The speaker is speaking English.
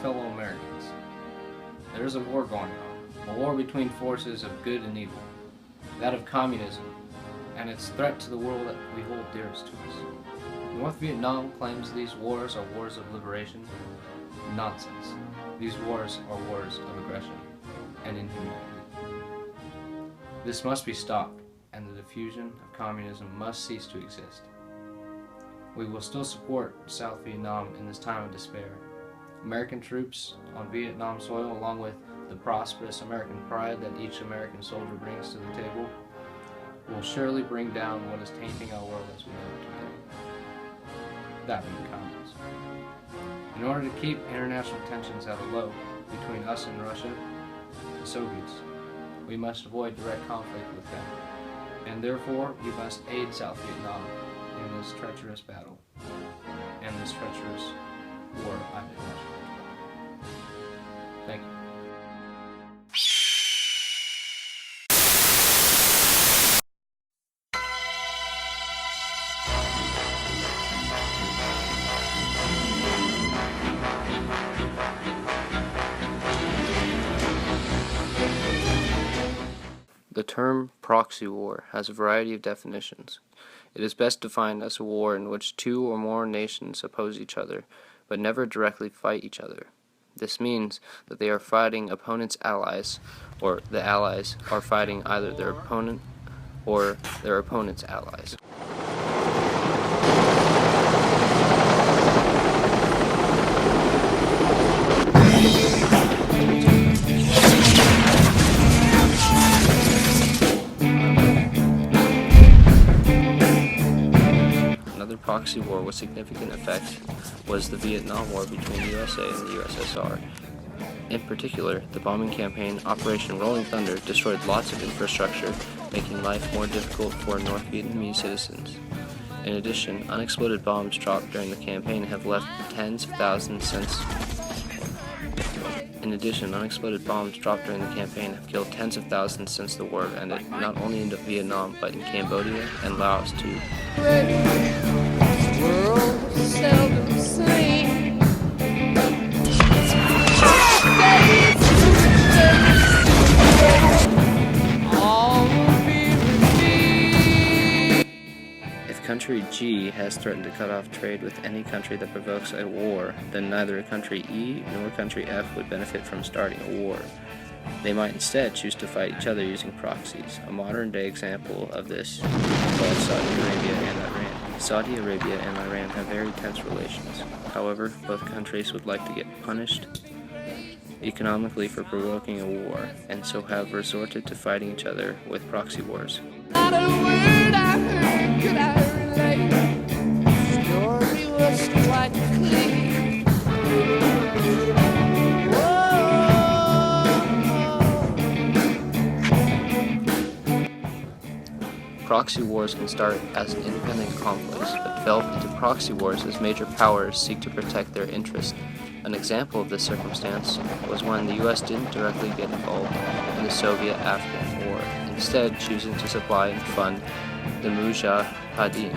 fellow Americans. There is a war going on, a war between forces of good and evil, that of communism, and its threat to the world that we hold dearest to us. North Vietnam claims these wars are wars of liberation. Nonsense. These wars are wars of aggression and inhumanity. This must be stopped, and the diffusion of communism must cease to exist. We will still support South Vietnam in this time of despair. American troops on Vietnam soil, along with the prosperous American pride that each American soldier brings to the table, will surely bring down what is tainting our world as we know it today. That being communism. In order to keep international tensions at a low between us and Russia, the Soviets, we must avoid direct conflict with them, and therefore we must aid South Vietnam in this treacherous battle and this treacherous war of ideology. Thank you. The term proxy war has a variety of definitions. It is best defined as a war in which two or more nations oppose each other, but never directly fight each other. This means that they are fighting opponents' allies, or the allies are fighting either their opponent or their opponent's allies. Proxy war with significant effect was the Vietnam War between the USA and the USSR. In particular, the bombing campaign Operation Rolling Thunder destroyed lots of infrastructure, making life more difficult for North Vietnamese citizens. In addition, unexploded bombs dropped during the campaign have left tens of thousands since the war ended, not only in Vietnam, but in Cambodia and Laos too. World is seldom seen. All will be revealed. If country G has threatened to cut off trade with any country that provokes a war, then neither country E nor country F would benefit from starting a war. They might instead choose to fight each other using proxies. A modern-day example of this involves Saudi Arabia and Iran. Saudi Arabia and Iran have very tense relations. However, both countries would like to get punished economically for provoking a war, and so have resorted to fighting each other with proxy wars. Not a word I heard could I relate. The story was quite clear. Proxy wars can start as independent conflicts, but develop into proxy wars as major powers seek to protect their interests. An example of this circumstance was when the U.S. didn't directly get involved in the Soviet-Afghan War, instead choosing to supply and fund the Mujahideen.